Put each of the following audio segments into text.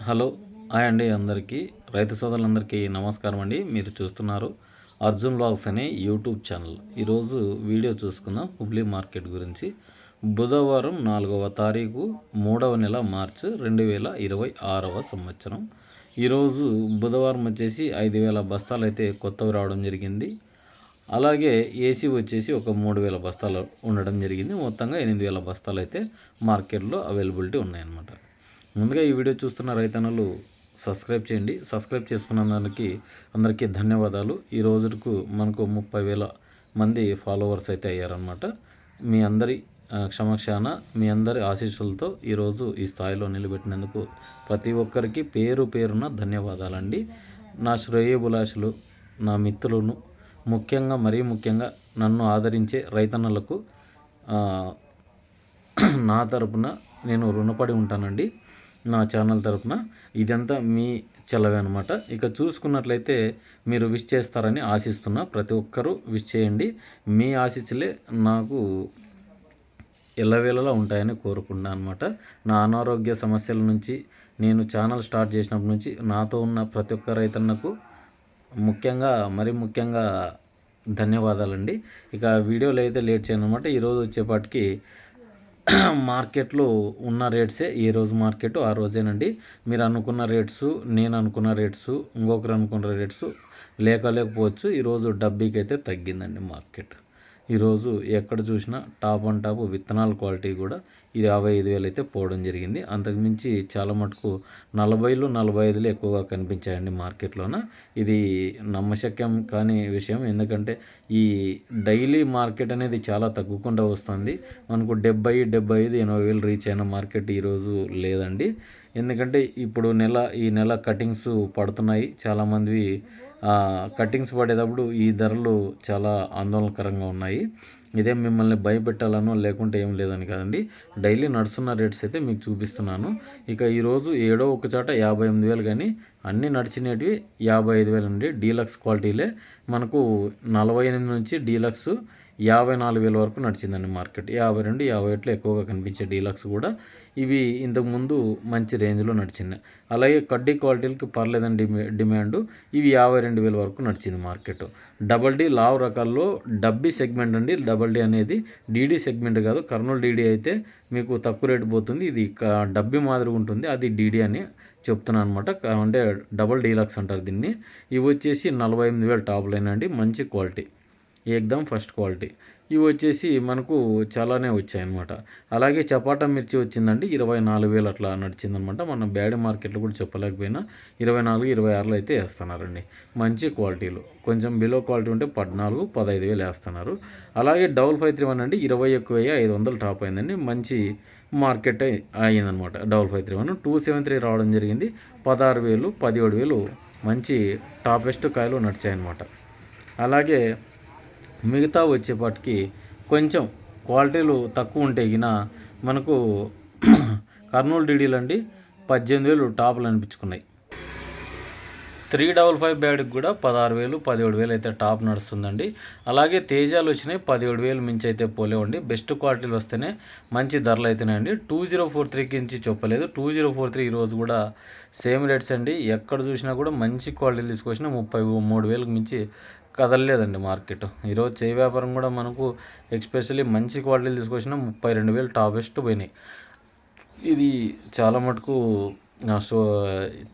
Hello hi అండి అందరికీ రైతు సోదరులందరికీ నమస్కారం అండి. మీరు చూస్తున్నారు అర్జున్ బ్లాగ్స్ అనే యూట్యూబ్ ఛానల్. ఈరోజు వీడియో చూసుకుందాం హుబ్లీ మార్కెట్ గురించి. బుధవారం 4వ తారీఖు 3వ నెల మార్చి 2026వ సంవత్సరం. ఈరోజు బుధవారం వచ్చేసి 5,000 బస్తాలు అయితే కొత్తవి రావడం జరిగింది. అలాగే ఏసీ వచ్చేసి ఒక 3,000 బస్తాలు ఉండడం జరిగింది. మొత్తంగా 8,000 బస్తాలు అయితే మార్కెట్లో అవైలబిలిటీ ఉన్నాయన్నమాట. ముందుగా ఈ వీడియో చూస్తున్న రైతన్నలు సబ్స్క్రైబ్ చేయండి. సబ్స్క్రైబ్ చేసుకున్నందుకు అందరికీ ధన్యవాదాలు. ఈ రోజుకు మనకు 30,000 మంది ఫాలోవర్స్ అయితే అయ్యారనమాట. మీ అందరి క్షమక్షాన మీ అందరి ఆశీస్సులతో ఈరోజు ఈ స్థాయిలో నిలబెట్టినందుకు ప్రతి ఒక్కరికి పేరు పేరున ధన్యవాదాలండి. నా శ్రేయోభిలాషులు, నా మిత్రులను, మరీ ముఖ్యంగా నన్ను ఆదరించే రైతన్నలకు నా తరపున నేను రుణపడి ఉంటానండి. నా ఛానల్ తరపున ఇదంతా మీ చలవే అనమాట. ఇక చూసుకున్నట్లయితే మీరు విష్ చేస్తారని ఆశిస్తున్నా. ప్రతి ఒక్కరూ విష్ చేయండి. మీ ఆశీస్సులే నాకు ఎల్లవేళలా ఉంటాయని కోరుకున్నా అనమాట. నా అనారోగ్య సమస్యల నుంచి నేను ఛానల్ స్టార్ట్ చేసినప్పటి నుంచి నాతో ఉన్న ప్రతి ఒక్క రైతన్నకు మరీ ముఖ్యంగా ధన్యవాదాలండి. ఇక వీడియోలో అయితే లేట్ చేయను అనమాట. ఈరోజు వచ్చేపాటికి మార్కెట్లో ఉన్న రేట్సే ఈ రోజు మార్కెట్ ఆ రోజేనండి. మీరు అనుకున్న రేట్స్, నేను అనుకున్న రేట్స్, ఇంకొకరు అనుకున్న రేట్స్ లేకపోవచ్చు. ఈరోజు డబ్బీకి అయితే తగ్గిందండి మార్కెట్. ఈరోజు ఎక్కడ చూసినా టాప్ అండ్ టాప్ విత్తనాల క్వాలిటీ కూడా 55,000 అయితే పోవడం జరిగింది. అంతకుమించి చాలా మటుకు 40లు 45లు ఎక్కువగా కనిపించాయండి మార్కెట్లోన. ఇది నమ్మశక్యం కాని విషయం. ఎందుకంటే ఈ డైలీ మార్కెట్ అనేది చాలా తగ్గుకుండా వస్తుంది. మనకు 70, 75, 80,000 రీచ్ అయిన మార్కెట్ ఈరోజు లేదండి. ఎందుకంటే ఇప్పుడు ఈ నెల కటింగ్స్ పడుతున్నాయి. చాలామంది కటింగ్స్ పడేటప్పుడు ఈ ధరలు చాలా ఆందోళనకరంగా ఉన్నాయి. ఇదే మిమ్మల్ని భయపెట్టాలనో లేకుంటే ఏం లేదని కాదండి. డైలీ నడుస్తున్న రేట్స్ అయితే మీకు చూపిస్తున్నాను. ఇక ఈరోజు ఏడో ఒక చాట 58,000 కానీ అన్నీ నడిచినవి 55,000 అండి. డీలక్స్ క్వాలిటీలే మనకు 48 నుంచి డీలక్స్ 54,000 వరకు నడిచిందండి మార్కెట్. 52, 51 ఎక్కువగా కనిపించే డీలక్స్ కూడా ఇవి ఇంతకుముందు మంచి రేంజ్లో నడిచింది. అలాగే కడ్డీ క్వాలిటీలకి పర్లేదండి డిమాండ్. ఇవి 52,000 వరకు నడిచింది మార్కెట్. డబల్ డీ లావ్ రకాల్లో డబ్బీ సెగ్మెంట్ అండి. డబల్ డీ అనేది డీడీ సెగ్మెంట్ కాదు. కర్నూలు డీడీ అయితే మీకు తక్కువ రేటు పోతుంది. ఇది డబ్బీ మాదిరి ఉంటుంది. అది డీడీ అని చెప్తున్నాను అనమాట. అంటే డబల్ డీలక్స్ అంటారు దీన్ని. ఇవి వచ్చేసి 48,000 టాప్ లైన్ అండి. మంచి క్వాలిటీ, ఏకదమ్ ఫస్ట్ క్వాలిటీ. ఇవి వచ్చేసి మనకు చాలానే వచ్చాయన్నమాట. అలాగే చపాటా మిర్చి వచ్చిందండి. 24,000 అట్లా నడిచిందనమాట. మనం బ్యాడ్ మార్కెట్లో కూడా చెప్పలేకపోయినా 24, 26లో అయితే వేస్తున్నారండి. మంచి క్వాలిటీలు. కొంచెం బిలో క్వాలిటీ ఉంటే 14, 15,000 వేస్తున్నారు. అలాగే 5531 అండి. 20 ఎక్కువ 500 టాప్ అయిందండి. మంచి మార్కెట్ అయ్యిందనమాట. 5531 273 రావడం జరిగింది. 16,000, 17,000 మంచి టాపెస్ట్ కాయలు నడిచాయన్నమాట. అలాగే మిగతా వచ్చేపాటికి కొంచెం క్వాలిటీలు తక్కువ ఉంటే గిన మనకు కర్నూలు డీడీలు అండి 18,000 టాపులు అనిపించుకున్నాయి. 355 బ్యాడ్కి కూడా 16,000, 17,000 అయితే టాప్ నడుస్తుందండి. అలాగే తేజాలు వచ్చినాయి 17,000 మించి అయితే పోలేవండి. బెస్ట్ క్వాలిటీలు వస్తేనే మంచి ధరలు అయితేనండి. 2043 నుంచి చెప్పలేదు. 2043 ఈరోజు కూడా సేమ్ రేట్స్ అండి. ఎక్కడ చూసినా కూడా మంచి క్వాలిటీలు తీసుకొచ్చినా 33,000కి మించి కదలలేదండి మార్కెట్. ఈరోజు చేయి వ్యాపారం కూడా మనకు ఎస్పెషల్లీ మంచి క్వాలిటీలు తీసుకొచ్చినా 32,000 టాపెస్ట్ పోయినాయి. ఇది చాలా మటుకు సో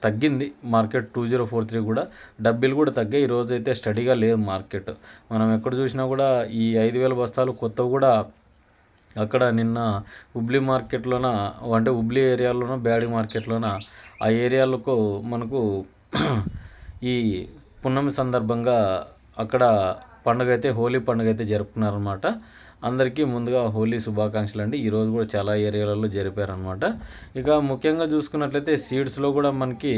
తగ్గింది మార్కెట్. 2043 కూడా డబ్బీలు కూడా తగ్గాయి. ఈరోజు అయితే స్టడీగా లేదు మార్కెట్. మనం ఎక్కడ చూసినా కూడా ఈ 5,000 బస్తాలు కొత్తవి కూడా అక్కడ నిన్న హుబ్లీ మార్కెట్లోన, అంటే హుబ్లీ ఏరియాలోనో బ్యాడి మార్కెట్లోన ఆ ఏరియాలకు మనకు ఈ పున్నమి సందర్భంగా అక్కడ పండుగ అయితే హోలీ పండుగ అయితే జరుపుకున్నారనమాట. అందరికీ ముందుగా హోలీ శుభాకాంక్షలు అండి. ఈరోజు కూడా చాలా ఏరియాలలో జరిపారనమాట. ఇక ముఖ్యంగా చూసుకున్నట్లయితే సీడ్స్లో కూడా మనకి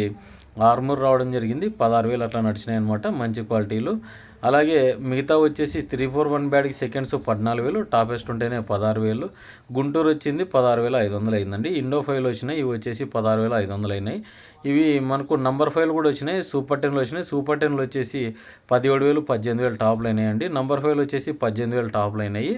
ఆర్మూర్ రావడం జరిగింది. 16,000 అట్లా నడిచినాయి అనమాట. మంచి క్వాలిటీలు. అలాగే మిగతా వచ్చేసి 341 బ్యాడ్కి సెకండ్స్ 14,000, టాపెస్ట్ ఉంటేనే 16,000. గుంటూరు వచ్చింది 16,500 అయిందండి. ఇండో 5 వచ్చినాయి. ఇవి వచ్చేసి 16,500 అయినాయి. ఇవి మనకు నంబర్ 5 కూడా వచ్చినాయి, సూపర్ 10లో వచ్చినాయి. సూపర్ 10లో వచ్చేసి 17,000 18,000 టాప్లు అయినాయండి. నంబర్ 5లో వచ్చేసి 18,000 టాప్లు అయినాయి.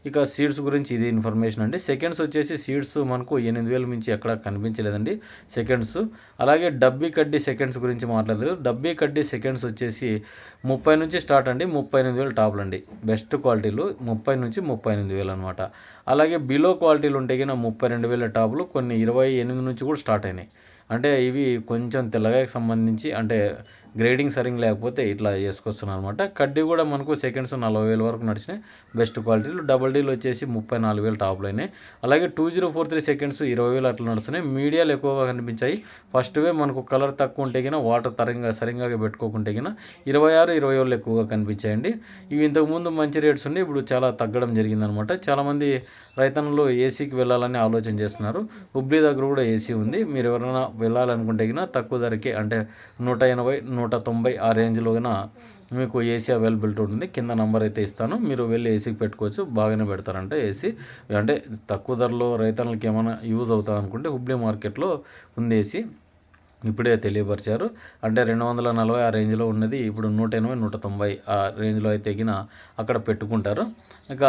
ఇక సీడ్స్ గురించి ఇది ఇన్ఫర్మేషన్ అండి. సెకండ్స్ వచ్చేసి సీడ్స్ మనకు 8,000 మించి ఎక్కడ కనిపించలేదండి సెకండ్స్. అలాగే డబ్బీ కడ్డీ సెకండ్స్ గురించి మాట్లాడలేదు. డబ్బీ కడ్డీ సెకండ్స్ వచ్చేసి 30 నుంచి స్టార్ట్ అండి. 38,000 టాప్లు అండి. బెస్ట్ క్వాలిటీలు 30 నుంచి 38,000 అనమాట. అలాగే బిలో క్వాలిటీలు ఉంటే కింద 32,000 టాపులు, కొన్ని 28 నుంచి కూడా స్టార్ట్ అయినాయి. అంటే ఇవి కొంచెం తెల్లగాయకు సంబంధించి అంటే గ్రేడింగ్ సరిగ్గా లేకపోతే ఇట్లా చేసుకొస్తున్నాను అనమాట. కడ్డీ కూడా మనకు సెకండ్స్ 40,000 వరకు నడిచినాయి. బెస్ట్ క్వాలిటీలు. డబుల్ డీలు వచ్చేసి 34,000 టాప్లు అయినాయి. అలాగే 2043 సెకండ్స్ 20,000 అట్లా నడుస్తున్నాయి. మీడియాలు ఎక్కువగా కనిపించాయి. ఫస్ట్ వే మనకు కలర్ తక్కువ ఉంటే కినా వాటర్ సరిగ్గా పెట్టుకోకుంటే కినా 26, 27 ఎక్కువగా కనిపించాయండి. ఇవి ఇంతకుముందు మంచి రేట్స్ ఉండి ఇప్పుడు చాలా తగ్గడం జరిగిందనమాట. చాలామంది రైతన్నులు ఏసీకి వెళ్ళాలని ఆలోచన చేస్తున్నారు. హుబ్లీ దగ్గర కూడా ఏసీ ఉంది. మీరు ఎవరైనా వెళ్ళాలనుకుంటే కినా తక్కువ ధరకే అంటే 180, 190 ఆ రేంజ్లో మీకు ఏసీ అవైలబిలిటీ ఉంటుంది. కింద నంబర్ అయితే ఇస్తాను, మీరు వెళ్ళి ఏసీకి పెట్టుకోవచ్చు. బాగానే పెడతారంట ఏసీ. అంటే తక్కువ ధరలో రైతన్నులకి ఏమైనా యూజ్ అవుతుంది అనుకుంటే హుబ్లీ మార్కెట్లో ఉంది ఏసీ. ఇప్పుడే తెలియపరిచారు. అంటే 240 ఆ రేంజ్లో ఉన్నది ఇప్పుడు 180, 190 ఆ రేంజ్లో అయితే అక్కడ పెట్టుకుంటారు. ఇక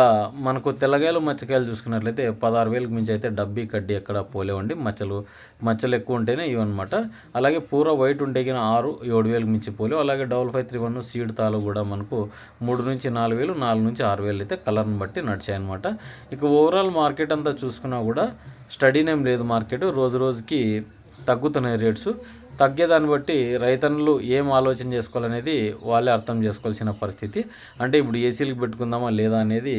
మనకు తెల్లగాయలు మచ్చకాయలు చూసుకున్నట్లయితే 16,000కి మించి అయితే డబ్బీ కడ్డీ ఎక్కడ పోలేవండి. మచ్చలు ఎక్కువ ఉంటేనే ఇవన్నమాట. అలాగే పూర వైట్ ఉంటే 6, 7,000కి మించి పోలేవు. అలాగే 5531 సీడ్ తాలు కూడా మనకు 3 నుంచి 4,000, 4 నుంచి 6,000 అయితే కలర్ని బట్టి నడిచాయన్నమాట. ఇక ఓవరాల్ మార్కెట్ అంతా చూసుకున్నా కూడా స్టడీనేం లేదు. మార్కెట్ రోజు రోజుకి తగ్గుతున్నాయి రేట్స్. తగ్గేదాన్ని బట్టి రైతన్నులు ఏం ఆలోచన చేసుకోవాలనేది వాళ్ళే అర్థం చేసుకోవాల్సిన పరిస్థితి. అంటే ఇప్పుడు ఏసీలకు పెట్టుకుందామా లేదా అనేది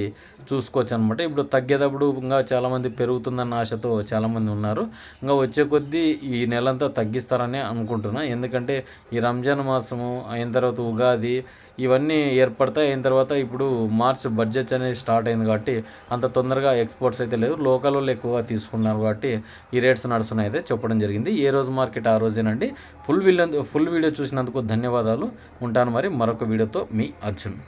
చూసుకోవచ్చు అనమాట. ఇప్పుడు తగ్గేటప్పుడు ఇంకా చాలామంది పెరుగుతుందన్న ఆశతో చాలామంది ఉన్నారు. ఇంకా వచ్చే కొద్దీ ఈ నెలంతా తగ్గిస్తారని అనుకుంటున్నా. ఎందుకంటే ఈ రంజాన్ మాసము అయిన తర్వాత ఉగాది ఇవన్నీ ఏర్పడతాయి. అయిన తర్వాత ఇప్పుడు మార్చ్ బడ్జెట్ అనేది స్టార్ట్ అయింది కాబట్టి అంత తొందరగా ఎక్స్పోర్ట్స్ అయితే లేదు. లోకల్ వాళ్ళు ఎక్కువగా తీసుకున్నారు కాబట్టి ఈ రేట్స్ నడుస్తున్నాయి అయితే చెప్పడం జరిగింది. ఏ రోజు మార్కెట్ ఆ రోజేనండి. ఫుల్ వీడియో చూసినందుకు ధన్యవాదాలు. ఉంటాను మరి మరొక వీడియోతో మీ అర్జున్.